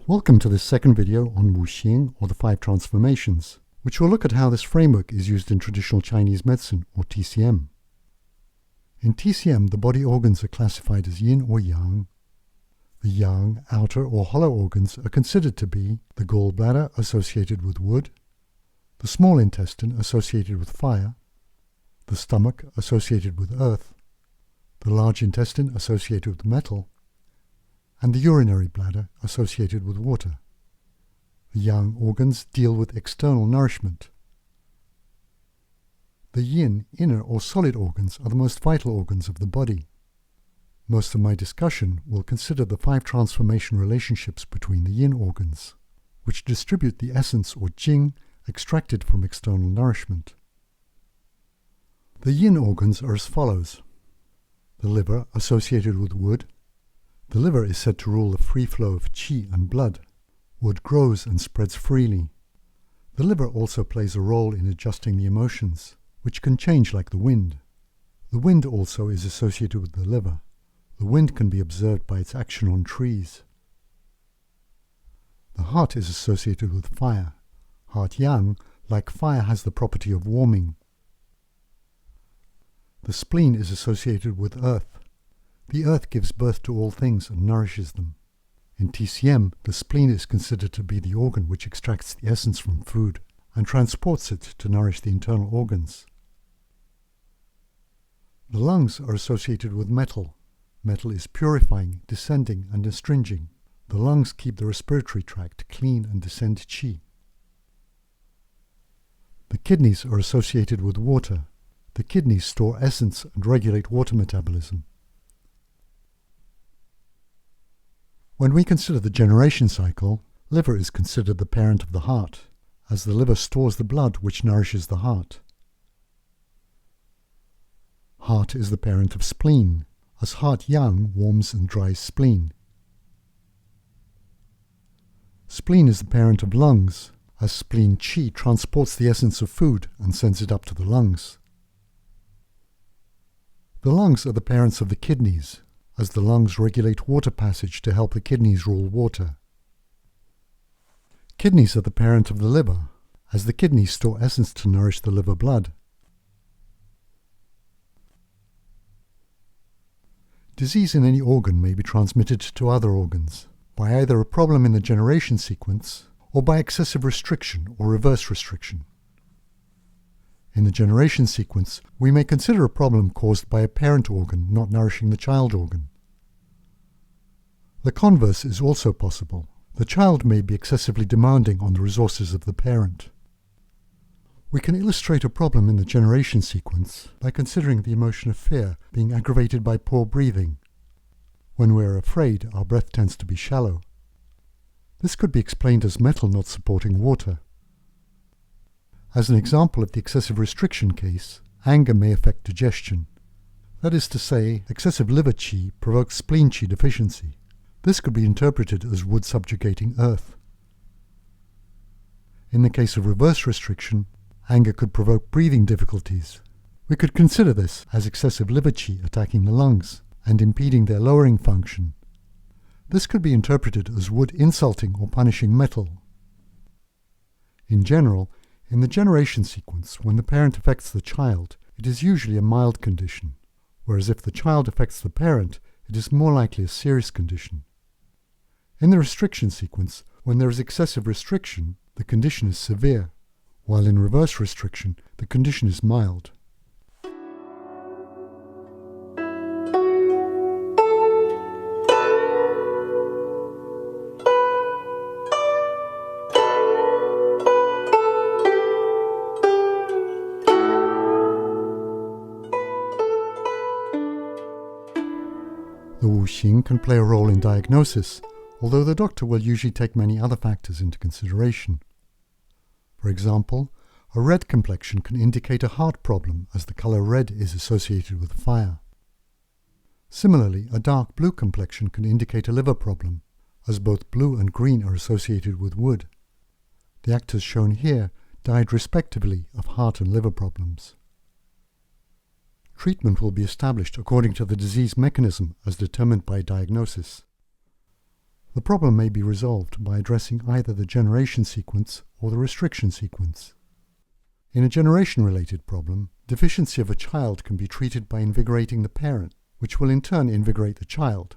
Welcome to this second video on Wu Xing, or the 5 transformations, which will look at how this framework is used in traditional Chinese medicine, or TCM. In TCM, the body organs are classified as yin or yang. The yang, outer or hollow organs are considered to be the gallbladder associated with wood, the small intestine associated with fire, the stomach associated with earth, the large intestine associated with metal, and the urinary bladder associated with water. The yang organs deal with external nourishment. The yin, inner or solid organs are the most vital organs of the body. Most of my discussion will consider the 5 transformation relationships between the yin organs, which distribute the essence or jing extracted from external nourishment. The yin organs are as follows. The liver associated with wood. The liver is said to rule the free flow of qi and blood. Wood grows and spreads freely. The liver also plays a role in adjusting the emotions, which can change like the wind. The wind also is associated with the liver. The wind can be observed by its action on trees. The heart is associated with fire. Heart yang, like fire, has the property of warming. The spleen is associated with earth. The earth gives birth to all things and nourishes them. In TCM, the spleen is considered to be the organ which extracts the essence from food and transports it to nourish the internal organs. The lungs are associated with metal. Metal is purifying, descending, and astringing. The lungs keep the respiratory tract clean and descend qi. The kidneys are associated with water. The kidneys store essence and regulate water metabolism. When we consider the generation cycle, liver is considered the parent of the heart, as the liver stores the blood which nourishes the heart. Heart is the parent of spleen, as heart yang warms and dries spleen. Spleen is the parent of lungs, as spleen qi transports the essence of food and sends it up to the lungs. The lungs are the parents of the kidneys, as the lungs regulate water passage to help the kidneys rule water. Kidneys are the parent of the liver, as the kidneys store essence to nourish the liver blood. Disease in any organ may be transmitted to other organs by either a problem in the generation sequence or by excessive restriction or reverse restriction. In the generation sequence, we may consider a problem caused by a parent organ not nourishing the child organ. The converse is also possible. The child may be excessively demanding on the resources of the parent. We can illustrate a problem in the generation sequence by considering the emotion of fear being aggravated by poor breathing. When we are afraid, our breath tends to be shallow. This could be explained as metal not supporting water. As an example of the excessive restriction case, anger may affect digestion. That is to say, excessive liver qi provokes spleen qi deficiency. This could be interpreted as wood subjugating earth. In the case of reverse restriction, anger could provoke breathing difficulties. We could consider this as excessive liver qi attacking the lungs and impeding their lowering function. This could be interpreted as wood insulting or punishing metal. In general, in the generation sequence, when the parent affects the child, it is usually a mild condition, whereas if the child affects the parent, it is more likely a serious condition. In the restriction sequence, when there is excessive restriction, the condition is severe, while in reverse restriction, the condition is mild. The Wu Xing can play a role in diagnosis, although the doctor will usually take many other factors into consideration. For example, a red complexion can indicate a heart problem, as the color red is associated with fire. Similarly, a dark blue complexion can indicate a liver problem, as both blue and green are associated with wood. The actors shown here died respectively of heart and liver problems. Treatment will be established according to the disease mechanism as determined by diagnosis. The problem may be resolved by addressing either the generation sequence or the restriction sequence. In a generation-related problem, deficiency of a child can be treated by invigorating the parent, which will in turn invigorate the child.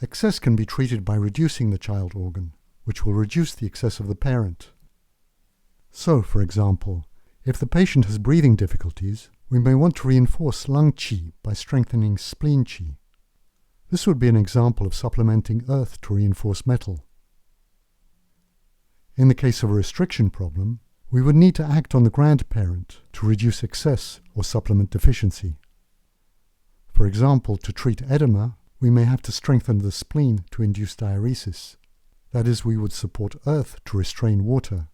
Excess can be treated by reducing the child organ, which will reduce the excess of the parent. So, for example, if the patient has breathing difficulties, we may want to reinforce lung qi by strengthening spleen qi. This would be an example of supplementing earth to reinforce metal. In the case of a restriction problem, we would need to act on the grandparent to reduce excess or supplement deficiency. For example, to treat edema, we may have to strengthen the spleen to induce diuresis. That is, we would support earth to restrain water.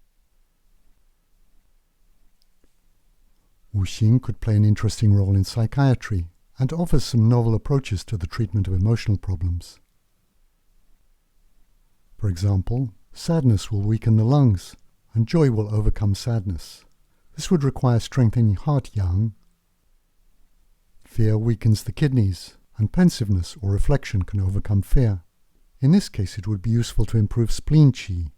Wu Xing could play an interesting role in psychiatry and offers some novel approaches to the treatment of emotional problems. For example, sadness will weaken the lungs, and joy will overcome sadness. This would require strengthening heart yang. Fear weakens the kidneys, and pensiveness or reflection can overcome fear. In this case, it would be useful to improve spleen qi.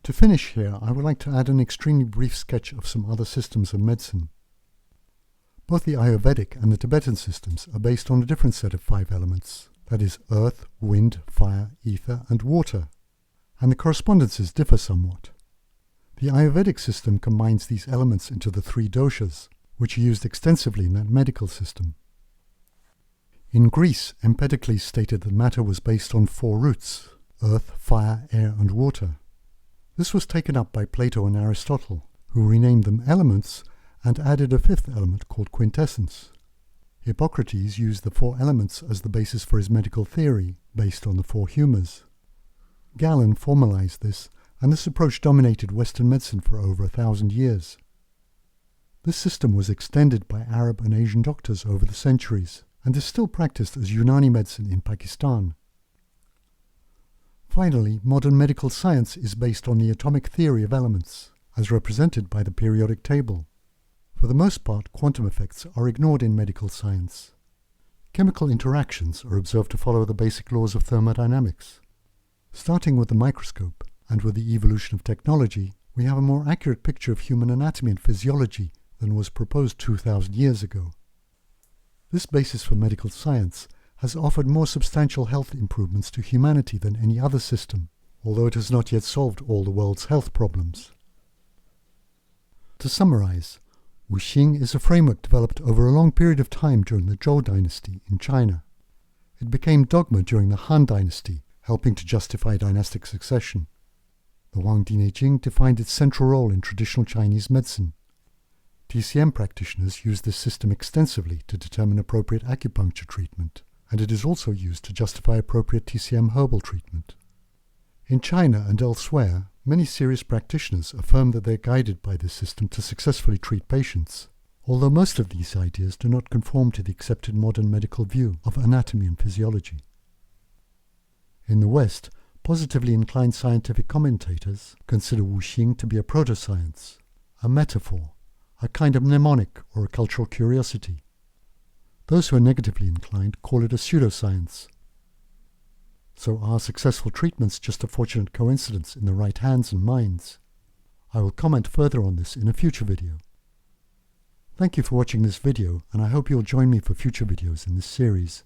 To finish here, I would like to add an extremely brief sketch of some other systems of medicine. Both the Ayurvedic and the Tibetan systems are based on a different set of 5 elements, that is, earth, wind, fire, ether, and water, and the correspondences differ somewhat. The Ayurvedic system combines these elements into the 3 doshas, which are used extensively in that medical system. In Greece, Empedocles stated that matter was based on 4 roots, earth, fire, air, and water. This was taken up by Plato and Aristotle, who renamed them elements and added a 5th element called quintessence. Hippocrates used the 4 elements as the basis for his medical theory, based on the 4 humours. Galen formalized this, and this approach dominated Western medicine for over 1,000 years. This system was extended by Arab and Asian doctors over the centuries, and is still practiced as Unani medicine in Pakistan. Finally, modern medical science is based on the atomic theory of elements, as represented by the periodic table. For the most part, quantum effects are ignored in medical science. Chemical interactions are observed to follow the basic laws of thermodynamics. Starting with the microscope, and with the evolution of technology, we have a more accurate picture of human anatomy and physiology than was proposed 2,000 years ago. This basis for medical science has offered more substantial health improvements to humanity than any other system, although it has not yet solved all the world's health problems. To summarize, Wu Xing is a framework developed over a long period of time during the Zhou dynasty in China. It became dogma during the Han dynasty, helping to justify dynastic succession. The Wang Dinejing defined its central role in traditional Chinese medicine. TCM practitioners use this system extensively to determine appropriate acupuncture treatment, and it is also used to justify appropriate TCM herbal treatment. In China and elsewhere, many serious practitioners affirm that they are guided by this system to successfully treat patients, although most of these ideas do not conform to the accepted modern medical view of anatomy and physiology. In the West, positively inclined scientific commentators consider Wu Xing to be a proto-science, a metaphor, a kind of mnemonic or a cultural curiosity. Those who are negatively inclined call it a pseudoscience. So are successful treatments just a fortunate coincidence in the right hands and minds? I will comment further on this in a future video. Thank you for watching this video, and I hope you'll join me for future videos in this series.